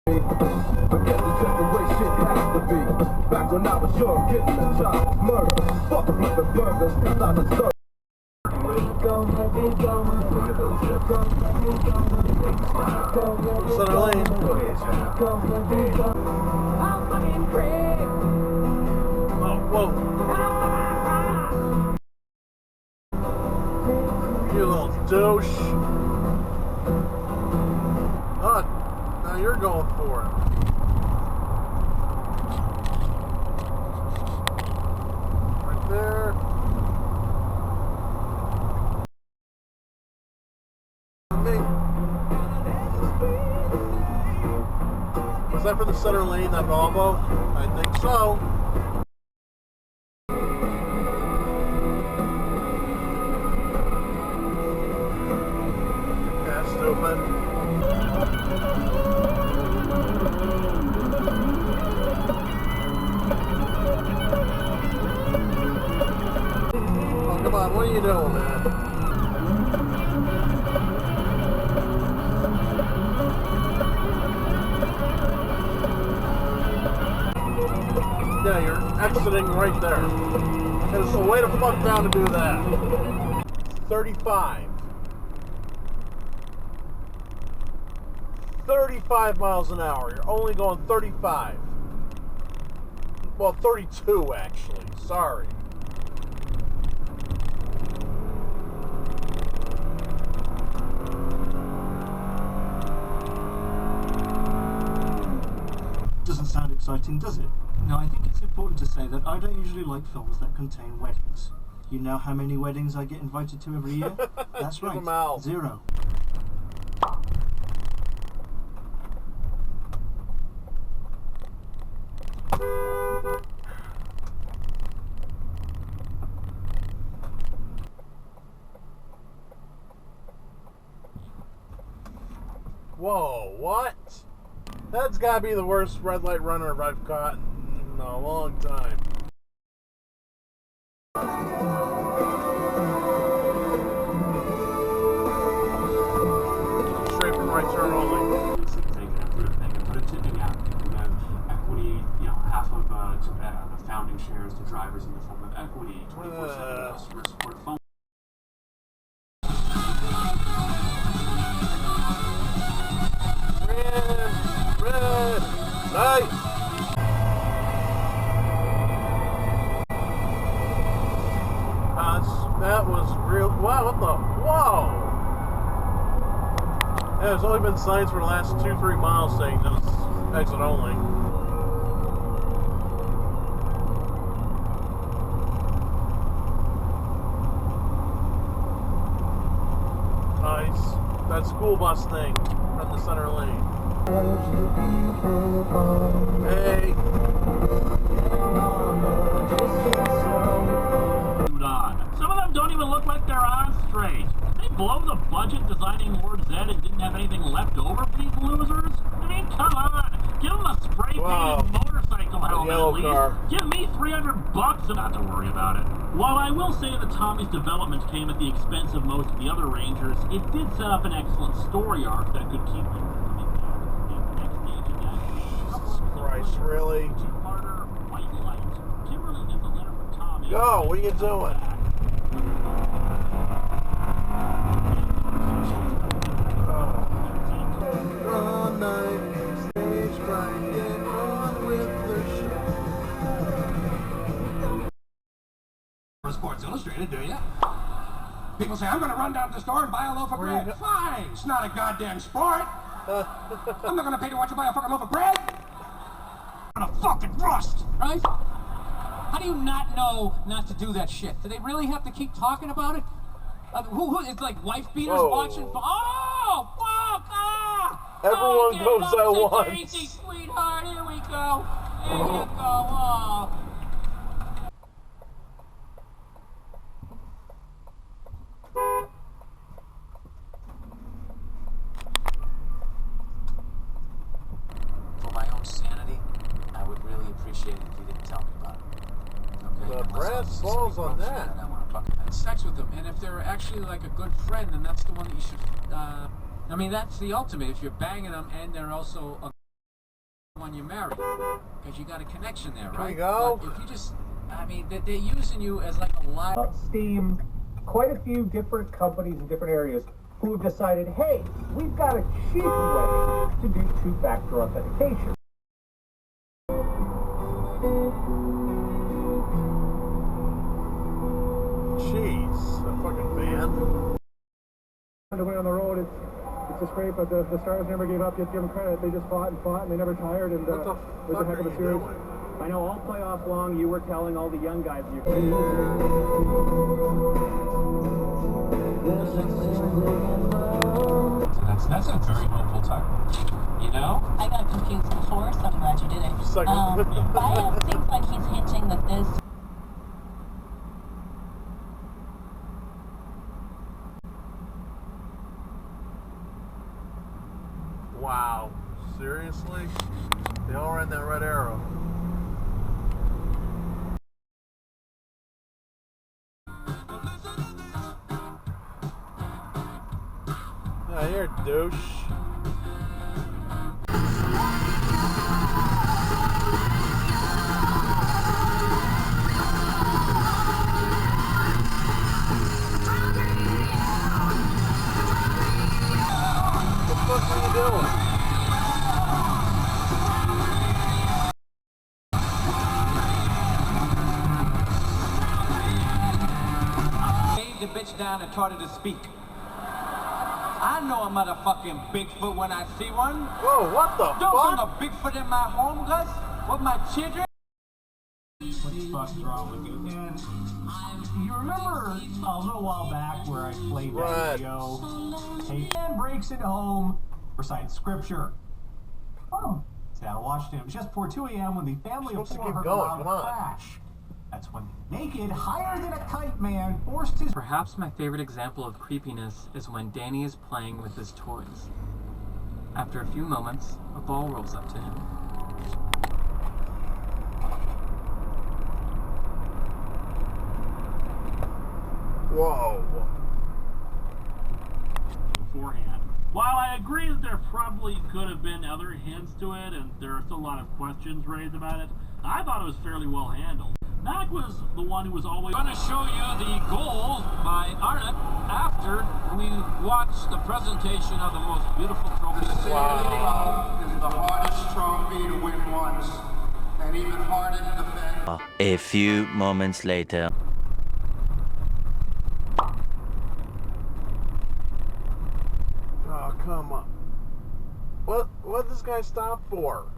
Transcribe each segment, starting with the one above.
Forget the just the way shit has to be. Back when I was young, getting the job, murder. Fuck flipping burgers, cause I was so. Center lane. Oh, whoa. You little douche. Oh, now you're going for it. Right there. Was that for the center lane, that Volvo? I think so. That's stupid. Oh, come on, what are you doing, man? Yeah, you're exiting right there. There's a way to fuck down to do that. 35. 35 miles an hour. You're only going 35. Well, 32 actually. Sorry. Doesn't sound exciting, does it? Now, I think it's important to say that I don't usually like films that contain weddings. You know how many weddings I get invited to every year? That's right, 0. Whoa, what? That's gotta be the worst red light runner I've caught in a long time. Straight from right turn only. They can put a tipping out. They can have equity, half of the founding shares to drivers in the form of equity, 24/7 customer support phone. Nice! That was real. Wow, what the? Whoa! Yeah, there's only been signs for the last 2-3 miles saying just exit only. Nice. That school bus thing from the center lane. Hey. Some of them don't even look like they're on straight. Did they blow the budget designing Ward Z and didn't have anything left over for these losers? I mean, come on. Give them a spray-painted motorcycle helmet at least. Car. Give me $300 and not to worry about it. While I will say that Tommy's development came at the expense of most of the other Rangers, it did set up an excellent story arc that could keep them coming back. Christ, really? Two-parter, white light. Kimberly gets a letter from Tommy. Go, what are you doing? All night, stage fright, get on with the show. Sports Illustrated, do you? People say, I'm going to run down to the store and buy a loaf of bread. Fine, it's not a goddamn sport. I'm not going to pay to watch you buy a fucking loaf of bread. I'm going to fucking rust, right? How do you not know not to do that shit? Do they really have to keep talking about it? Who it's like wife beaters watching? Oh, fuck! Ah! Everyone goes at once. Easy, sweetheart. Here we go. There you go. Oh. For my own sanity, I would really appreciate it if you didn't tell me about it. Okay? The brass balls on that. I want to fucking have sex with them, and if they're actually like a good friend, then that's the one that you should. I mean, that's the ultimate. If you're banging them and they're also a when you marry, because you got a connection there, right? There you go. But if you just, I mean, they're using you as like a live... Steam, quite a few different companies in different areas who have decided, hey, we've got a cheap way to do two-factor authentication. Jeez, that fucking van. Away on the road, it's just great, but the Stars never gave up. You have to give them credit. They just fought and they never tired, and it was a heck of a series. I know all playoffs long, you were telling all the young guys you could. That's a very hopeful time. You know? I got confused before, so I'm glad you did it. Bio seems like he's hinting that this... Wow. Seriously? They all ran that red arrow. Yeah, you're a douche. What are you doing? The bitch down and taught her to speak. I know a motherfucking Bigfoot when I see one. Whoa, what the fuck? Don't bring a Bigfoot in my home, Gus. With my children. What the fuck's wrong with you? And you remember a little while back where I played that video? A man breaks it home, recites scripture. Oh, Seattle, Washington. It was just before 2 a.m. when the family of four heard a loud crash. That's when naked, higher than a kite man forced his... Perhaps my favorite example of creepiness is when Danny is playing with his toys. After a few moments, a ball rolls up to him. Whoa. Beforehand. While I agree that there probably could have been other hints to it, and there are still a lot of questions raised about it, I thought it was fairly well handled. Mac was the one who was always I'm going to show you the goal by Arnott after we watch the presentation of the most beautiful trophy. Wow. Is the hardest trophy to win once, and even harder to defend. A few moments later. Oh, come on. What did this guy stop for?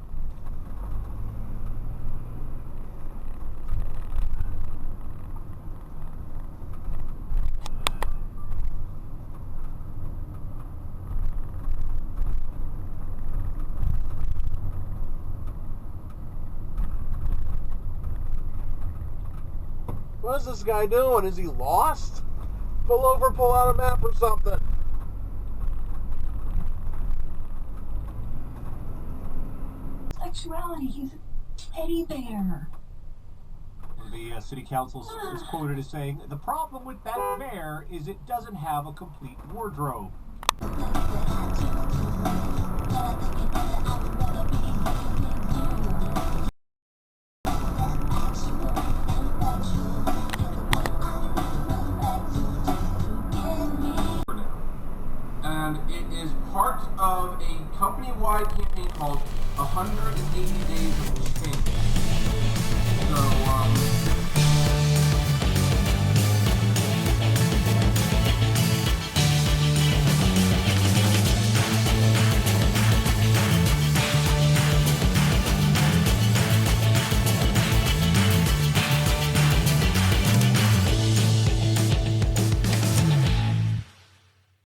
What is this guy doing? Is he lost? Pull over, pull out a map or something. Sexuality, he's a teddy bear. The city council is quoted as saying, the problem with that bear is it doesn't have a complete wardrobe. And it is part of a company-wide campaign called 180 Days of Change. So,